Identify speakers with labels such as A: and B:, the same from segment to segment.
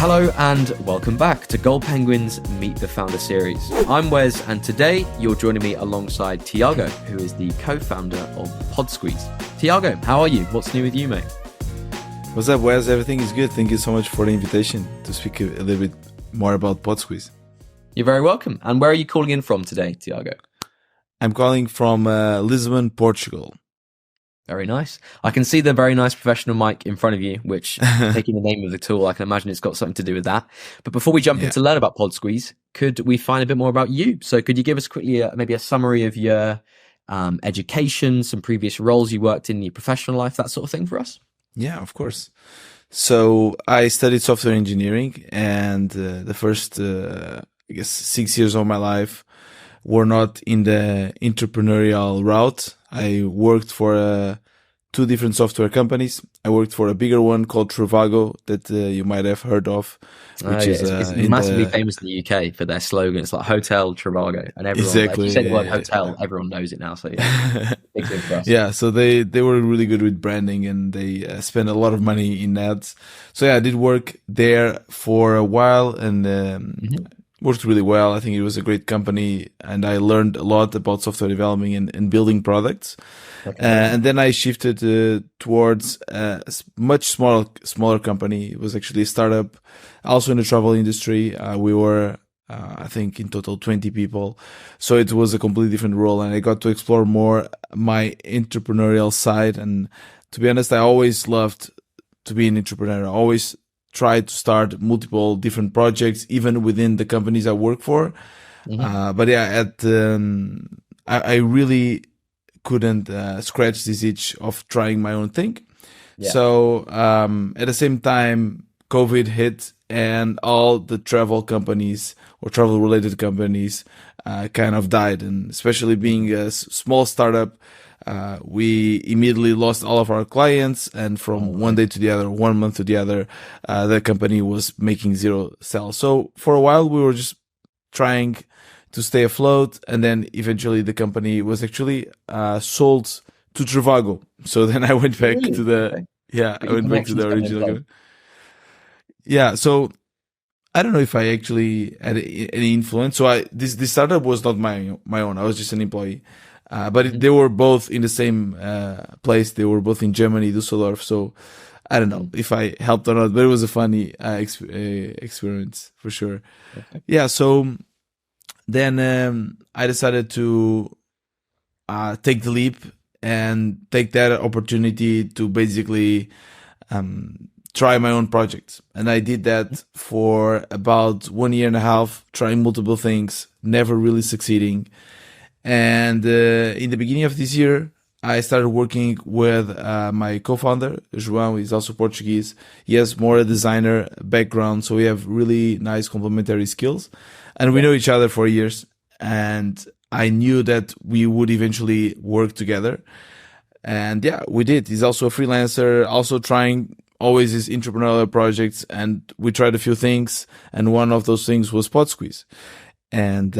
A: Hello and welcome back to Gold Penguins Meet the Founder series. I'm Wes, and today you're joining me alongside Tiago, who is the co-founder of Podsqueeze. Tiago, how are you? What's new with you, mate?
B: What's up, Wes? Everything is good. Thank you so much for the invitation to speak a little bit more about Podsqueeze.
A: You're very welcome. And where are you calling in from today, Tiago?
B: I'm calling from Lisbon, Portugal.
A: Very nice. I can see the very nice professional mic in front of you, which, taking the name of the tool, I can imagine it's got something to do with that. But before we jump in to learn about Podsqueeze, could we find a bit more about you? So could you give us quickly maybe a summary of your education, some previous roles you worked in your professional life, that sort of thing for us?
B: Yeah, of course. So I studied software engineering, and the first, 6 years of my life were not in the entrepreneurial route. I worked for two different software companies. I worked for a bigger one called Trivago that you might have heard of, which is
A: it's massively famous in the UK for their slogan. It's like Hotel Trivago, and everyone,
B: exactly.
A: If you say the word hotel, everyone knows it now. So yeah, big thing for us.
B: Yeah, so they were really good with branding, and they spent a lot of money in ads. So yeah, I did work there for a while, and worked really well. I think it was a great company, and I learned a lot about software development and building products. Okay. And then I shifted towards a much smaller company. It was actually a startup, also in the travel industry. We were, I think, in total 20 people. So it was a completely different role, and I got to explore more my entrepreneurial side. And to be honest, I always loved to be an entrepreneur. I always tried to start multiple different projects, even within the companies I work for. But yeah, I really couldn't scratch this itch of trying my own thing. Yeah. So at the same time, COVID hit, and all the travel companies or travel related companies kind of died. And especially being a small startup, we immediately lost all of our clients, and from one day to the other, 1 month to the other, the company was making zero sales. So for a while, we were just trying to stay afloat, and then eventually the company was actually sold to Trivago. So then I went back to the original company. Yeah, so I don't know if I actually had any influence. So this startup was not my own. I was just an employee. But they were both in the same place. They were both in Germany, Düsseldorf. So I don't know if I helped or not, but it was a funny experience for sure. Okay. Yeah. So then I decided to take the leap and take that opportunity to basically try my own projects. And I did that for about 1 year and a half, trying multiple things, never really succeeding. And in the beginning of this year, I started working with my co-founder, João. He's also Portuguese. He has more a designer background, so we have really nice complementary skills. And we know each other for years. And I knew that we would eventually work together. And yeah, we did. He's also a freelancer, also trying always his entrepreneurial projects. And we tried a few things. And one of those things was Podsqueeze. And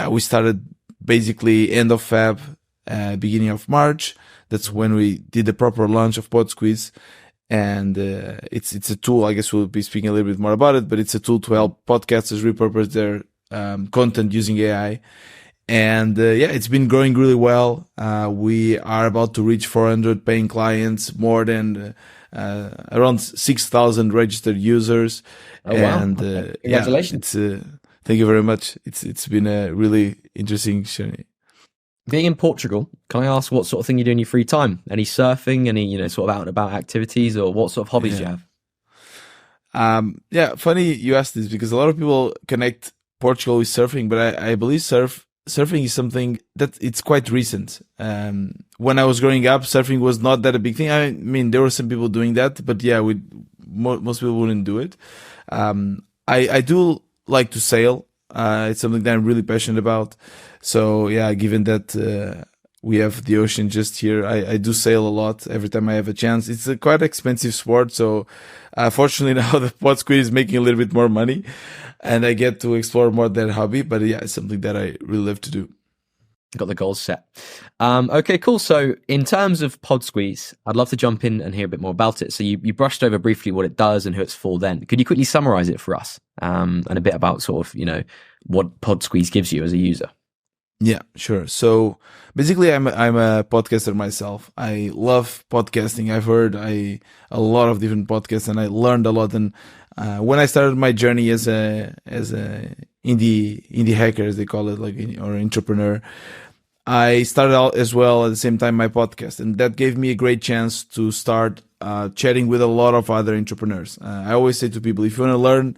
B: we started basically end of Feb, beginning of March. That's when we did the proper launch of Podsqueeze. And it's a tool. I guess we'll be speaking a little bit more about it, but it's a tool to help podcasters repurpose their content using AI. And it's been growing really well. We are about to reach 400 paying clients, more than around 6,000 registered users.
A: Oh, wow. And congratulations.
B: Thank you very much. It's been a really interesting journey.
A: Being in Portugal, can I ask what sort of thing you do in your free time? Any surfing, any sort of out and about activities, or what sort of hobbies do you
B: have? Funny you asked this, because a lot of people connect Portugal with surfing, but I believe surfing is something that it's quite recent. When I was growing up, surfing was not that a big thing. I mean, there were some people doing that, but yeah, most people wouldn't do it. I do like to sail. It's something that I'm really passionate about. So yeah, given that we have the ocean just here, I do sail a lot every time I have a chance. It's a quite expensive sport, so fortunately now the Podsqueeze is making a little bit more money, and I get to explore more that hobby. But yeah, it's something that I really love to do.
A: Got the goals set. Okay, cool. So in terms of Podsqueeze, I'd love to jump in and hear a bit more about it. So you brushed over briefly what it does and who it's for then. Could you quickly summarize it for us? And a bit about sort of, what Podsqueeze gives you as a user?
B: Yeah, sure. So basically, I'm a podcaster myself. I love podcasting. I've heard a lot of different podcasts, and I learned a lot. And when I started my journey as a indie hacker, as they call it, or entrepreneur, I started out as well at the same time my podcast, and that gave me a great chance to start chatting with a lot of other entrepreneurs. I always say to people, if you want to learn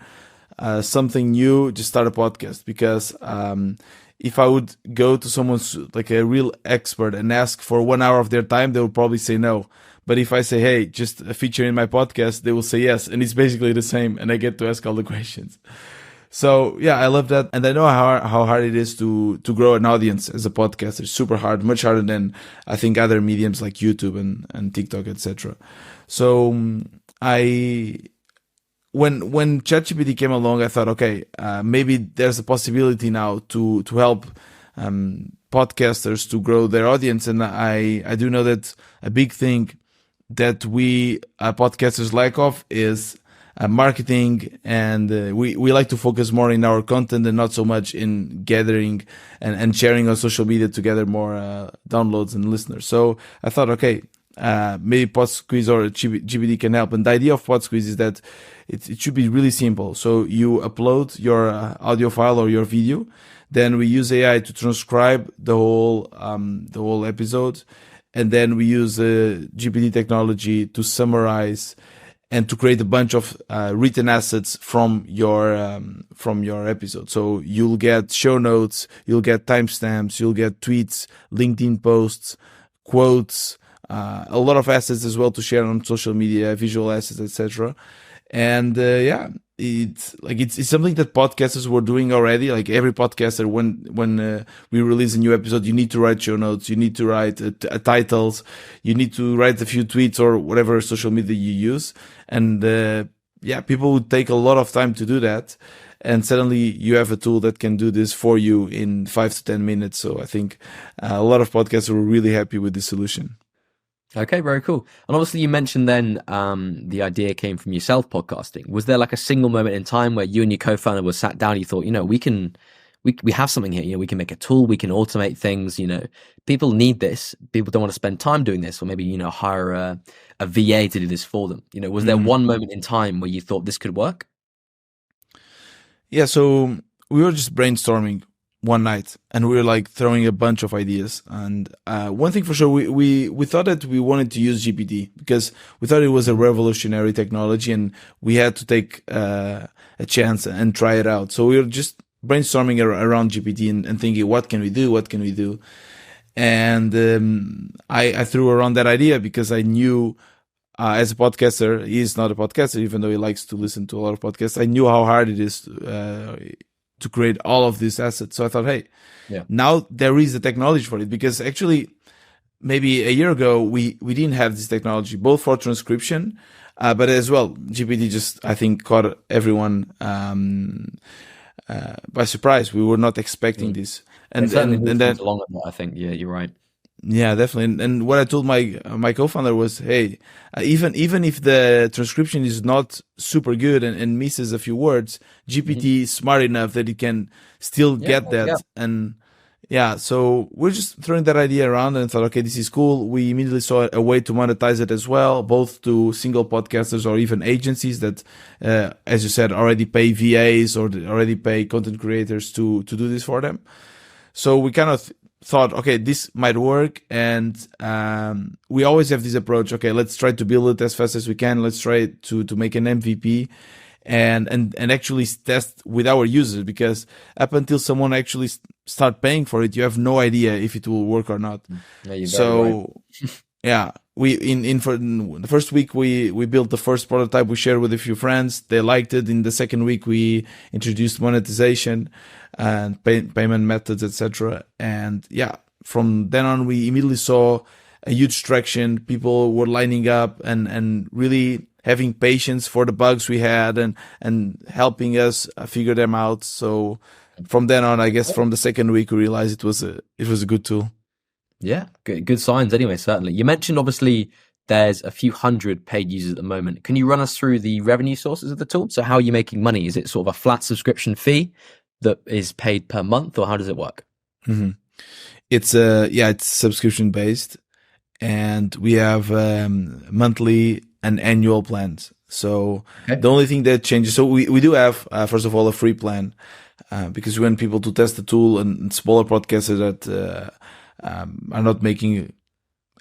B: something new, just start a podcast, because if I would go to someone like a real expert and ask for 1 hour of their time, they will probably say no. But if I say, hey, just a feature in my podcast, they will say yes. And it's basically the same. And I get to ask all the questions. So yeah, I love that. And I know how hard it is to grow an audience as a podcaster. It's super hard, much harder than I think other mediums like YouTube and TikTok, etc. So when ChatGPT came along, I thought, okay, maybe there's a possibility now to help podcasters to grow their audience. And I do know that a big thing that we podcasters lack of is marketing, and we like to focus more in our content and not so much in gathering and sharing on social media to gather more downloads and listeners. So I thought, okay, maybe Podsqueeze or GPT can help. And the idea of Podsqueeze is that it should be really simple. So you upload your audio file or your video, then we use AI to transcribe the whole episode, and then we use GPT technology to summarize and to create a bunch of written assets from your episode. So you'll get show notes, you'll get timestamps, you'll get tweets, LinkedIn posts, quotes, a lot of assets as well to share on social media, visual assets, etc. And it's something that podcasters were doing already. Like every podcaster, when we release a new episode, you need to write show notes, you need to write titles, you need to write a few tweets or whatever social media you use. And people would take a lot of time to do that. And suddenly you have a tool that can do this for you in 5 to 10 minutes. So I think a lot of podcasters were really happy with this solution.
A: Okay, very cool. And obviously you mentioned then the idea came from yourself podcasting. Was there like a single moment in time where you and your co-founder were sat down and you thought, we have something here, we can make a tool, we can automate things, people need this. People don't want to spend time doing this, or maybe, hire a VA to do this for them. Was there one moment in time where you thought this could work?
B: Yeah, so we were just brainstorming one night, and we were like throwing a bunch of ideas. And one thing for sure, we thought that we wanted to use GPT because we thought it was a revolutionary technology, and we had to take a chance and try it out. So we were just brainstorming around GPT and thinking, what can we do? And I threw around that idea because I knew, as a podcaster, he's not a podcaster, even though he likes to listen to a lot of podcasts. I knew how hard it is to create all of these assets. So I thought, hey, now there is the technology for it, because actually maybe a year ago, we didn't have this technology, both for transcription, but as well, GPT just, I think, caught everyone by surprise. We were not expecting this. And then
A: along with that, I think, yeah, you're right.
B: Yeah, definitely. And what I told my co-founder was, hey, even if the transcription is not super good and misses a few words, GPT is smart enough that it can still get that. Yeah. And so we're just throwing that idea around and thought, okay, this is cool. We immediately saw a way to monetize it as well, both to single podcasters or even agencies that, as you said, already pay VAs or already pay content creators to do this for them. So we kind of thought, okay, this might work. And we always have this approach, okay, let's try to build it as fast as we can. Let's try to make an MVP and actually test with our users, because up until someone actually start paying for it, you have no idea if it will work or not.
A: Yeah,
B: so yeah, we for the first week we built the first prototype. We shared with a few friends. They liked it. In the second week, we introduced monetization and payment methods, etc. And from then on, we immediately saw a huge traction. People were lining up and really having patience for the bugs we had and helping us figure them out. So from then on, I guess from the second week, we realized it was a good tool.
A: Yeah, good signs anyway, certainly. You mentioned obviously there's a few hundred paid users at the moment. Can you run us through the revenue sources of the tool? So how are you making money? Is it sort of a flat subscription fee that is paid per month, or how does it work?
B: Mm-hmm. It's subscription based, and we have monthly and annual plans. So the only thing that changes, so we do have first of all a free plan, because we want people to test the tool, and smaller podcasters that are not making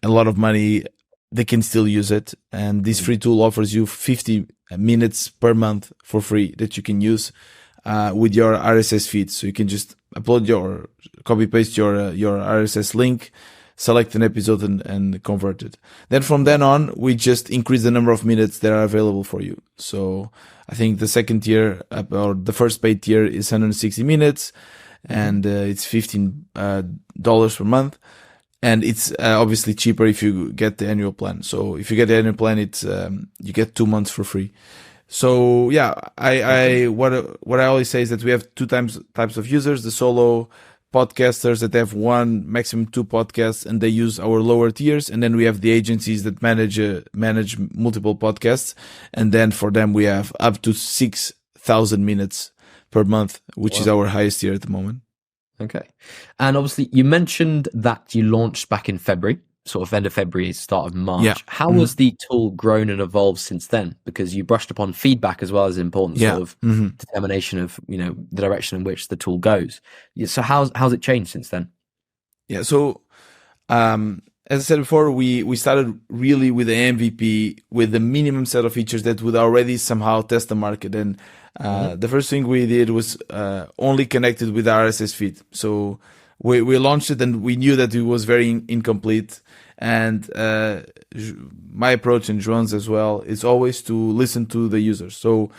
B: a lot of money, they can still use it. And this free tool offers you 50 minutes per month for free that you can use with your RSS feed. So you can just upload copy paste your RSS link, select an episode and convert it. Then from then on, we just increase the number of minutes that are available for you. So I think the second tier, or the first paid tier, is 160 minutes, and it's $15 per month. And it's obviously cheaper if you get the annual plan. So if you get the annual plan, it's you get 2 months for free. So yeah, what I always say is that we have types of users: the solo podcasters that have one, maximum two podcasts, and they use our lower tiers. And then we have the agencies that manage multiple podcasts, and then for them we have up to 6,000 minutes per month, which is our highest tier at the moment.
A: Okay. And obviously you mentioned that you launched back in February, sort of end of February, start of March.
B: Yeah.
A: How has the tool grown and evolved since then? Because you brushed upon feedback as well as important sort of determination of, the direction in which the tool goes. So how's it changed since then? Yeah.
B: So, as I said before, we started really with the MVP, with the minimum set of features that would already somehow test the market. And the first thing we did was only connected with the RSS feed. So we launched it, and we knew that it was very incomplete. And my approach, and Joan's as well, is always to listen to the users. So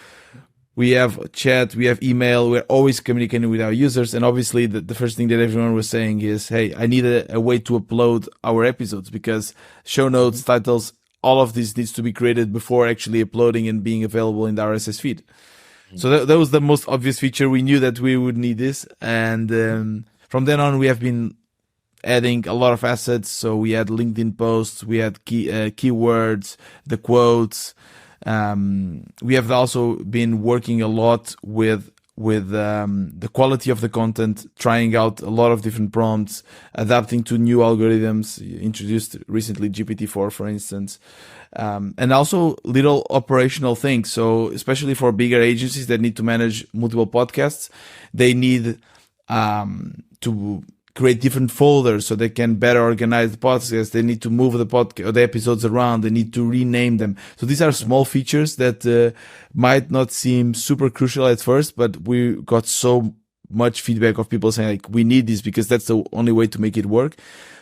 B: we have chat, we have email, we're always communicating with our users. And obviously the first thing that everyone was saying is, hey, I need a way to upload our episodes, because show notes, titles, all of this needs to be created before actually uploading and being available in the RSS feed. So that was the most obvious feature. We knew that we would need this. And from then on, we have been adding a lot of assets. So we had LinkedIn posts, we had keywords, the quotes. We have also been working a lot with the quality of the content, trying out a lot of different prompts, adapting to new algorithms introduced recently, GPT-4, for instance. And also little operational things. So especially for bigger agencies that need to manage multiple podcasts, they need to create different folders so they can better organize the podcasts. They need to move the episodes around. They need to rename them. So these are small features that might not seem super crucial at first, but we got so much feedback of people saying, like, we need this because that's the only way to make it work.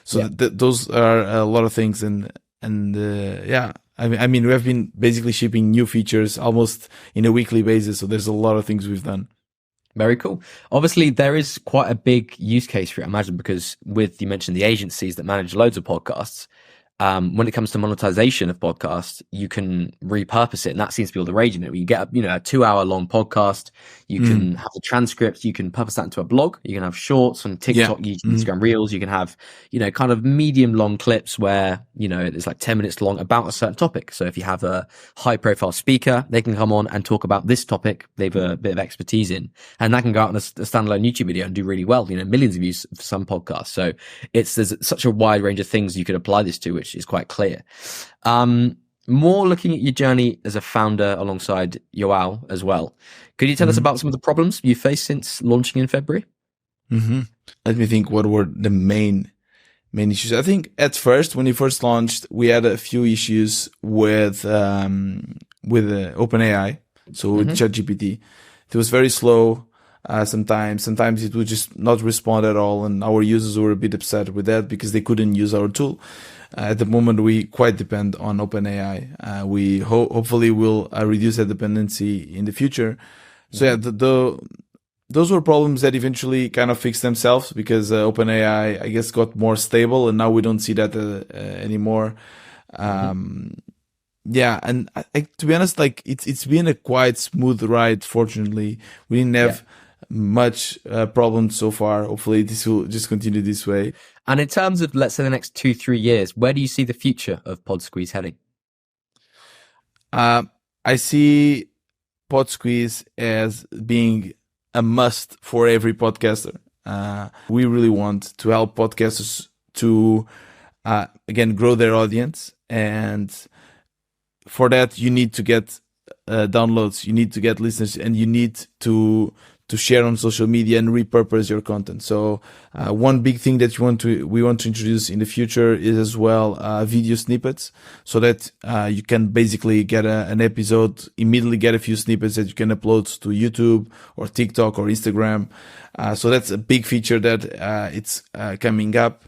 B: So those are a lot of things. I mean, we have been basically shipping new features almost in a weekly basis. So there's a lot of things we've done.
A: Very cool. Obviously, there is quite a big use case for it, I imagine, because you mentioned the agencies that manage loads of podcasts. When it comes to monetization of podcasts, you can repurpose it, and that seems to be all the rage in it. You get a 2-hour long podcast, you can have the transcripts, you can purpose that into a blog, you can have shorts on TikTok, Instagram Reels, you can have kind of medium long clips where it's like 10 minutes long about a certain topic. So if you have a high profile speaker, they can come on and talk about this topic they've a bit of expertise in, and that can go out on a standalone YouTube video and do really well. Millions of views for some podcasts. So there's such a wide range of things you could apply this to, which is quite clear. More looking at your journey as a founder alongside Joao as well. Could you tell us about some of the problems you faced since launching in February?
B: Let me think, what were the main issues? I think at first, when we first launched, we had a few issues with OpenAI, so with ChatGPT. It was very slow. Sometimes it would just not respond at all, and our users were a bit upset with that because they couldn't use our tool. At the moment, we quite depend on OpenAI. We hopefully will reduce that dependency in the future. So yeah, those were problems that eventually kind of fixed themselves because OpenAI, I guess, got more stable, and now we don't see that anymore. Yeah, and to be honest, like it's been a quite smooth ride. Fortunately, we didn't have much problems so far. Hopefully this will just continue this way.
A: And in terms of, let's say, the next 2-3 years, where do you see the future of Podsqueeze heading?
B: I see Podsqueeze as being a must for every podcaster. We really want to help podcasters to, again, grow their audience. And for that, you need to get downloads, you need to get listeners, and you need to share on social media and repurpose your content. So one big thing that we want to introduce in the future is as well video snippets, so that you can basically get an episode, immediately get a few snippets that you can upload to YouTube or TikTok or Instagram. So that's a big feature that it's coming up.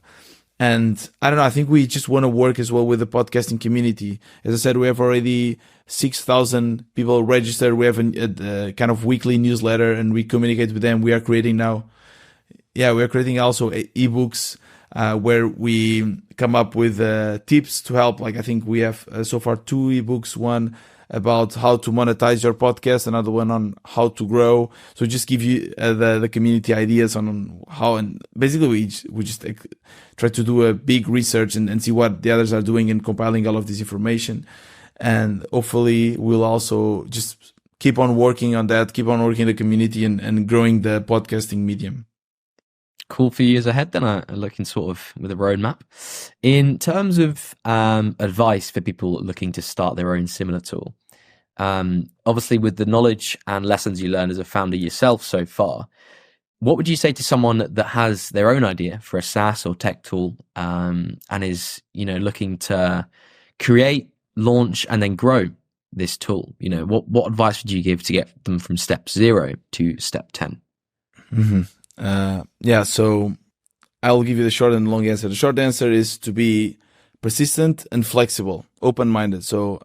B: And I don't know, I think we just want to work as well with the podcasting community. As I said, we have already 6,000 people registered. We have a kind of weekly newsletter, and we communicate with them. We are creating now, we are creating also ebooks where we come up with tips to help. Like, I think we have so far 2 ebooks, one about how to monetize your podcast, another one on how to grow. So just give you the community ideas on how, and basically we just try to do a big research and see what the others are doing and compiling all of this information. And hopefully we'll also just keep on working on that, keep on working the community and growing the podcasting medium.
A: Cool for years ahead then, looking sort of with a roadmap. In terms of advice for people looking to start their own similar tool, obviously with the knowledge and lessons you learned as a founder yourself so far, what would you say to someone that has their own idea for a SaaS or tech tool and is, looking to create, launch, and then grow this tool? What advice would you give to get them from step 0 to step 10?
B: Mm-hmm. So I'll give you the short and long answer. The short answer is to be persistent and flexible, open-minded. So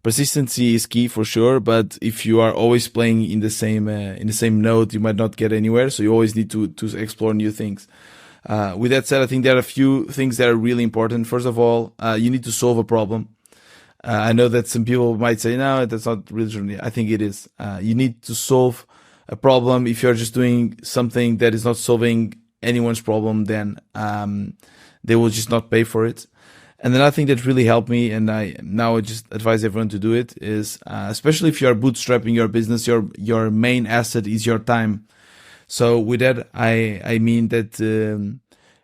B: persistency is key for sure, but if you are always playing in the same note, you might not get anywhere. So you always need to explore new things. With that said, I think there are a few things that are really important. First of all, you need to solve a problem. I know that some people might say, no, that's not really true. I think it is. You need to solve a problem. If you're just doing something that is not solving anyone's problem, then they will just not pay for it. And another thing that really helped me, and I now just advise everyone to do it, is especially if you are bootstrapping your business, your main asset is your time. So with that, I mean that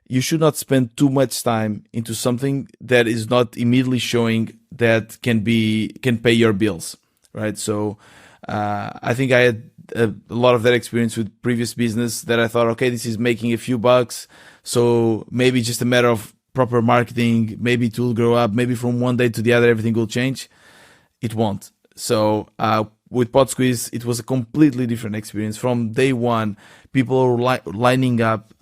B: you should not spend too much time into something that is not immediately showing that can pay your bills, right? So I think I had a lot of that experience with previous business that I thought, okay, this is making a few bucks, so maybe just a matter of proper marketing, maybe it will grow up, maybe from one day to the other everything will change. It won't. So with Podsqueeze, it was a completely different experience. From day one, people were lining up.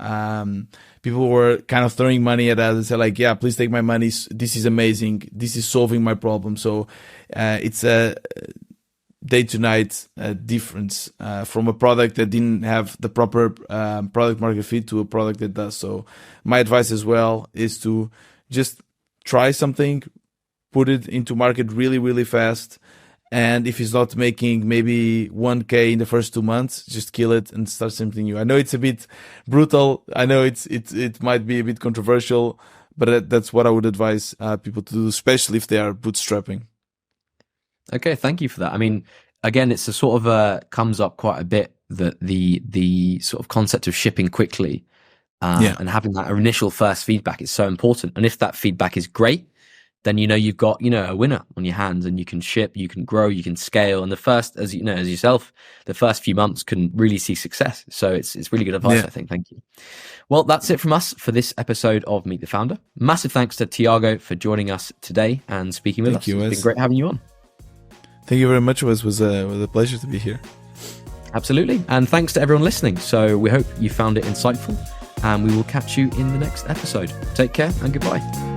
B: People were kind of throwing money at us and said like, yeah, please take my money. This is amazing. This is solving my problem. So it's a day to night difference from a product that didn't have the proper product market fit to a product that does. So my advice as well is to just try something, put it into market really, really fast. And if it's not making maybe 1K in the first 2 months, just kill it and start something new. I know it's a bit brutal. I know it might be a bit controversial, but that's what I would advise people to do, especially if they are bootstrapping.
A: Okay, thank you for that. I mean, again, it's a sort of comes up quite a bit that the sort of concept of shipping quickly and having that initial first feedback is so important. And if that feedback is great, then you've got a winner on your hands, and you can ship, you can grow, you can scale. And the first, as yourself, the first few months can really see success. So it's really good advice, I think. Thank you. Well, that's it from us for this episode of Meet the Founder. Massive thanks to Tiago for joining us today and speaking with us. It's been great having you on.
B: Thank you very much. It was a pleasure to be here.
A: Absolutely. And thanks to everyone listening. So we hope you found it insightful, and we will catch you in the next episode. Take care and goodbye.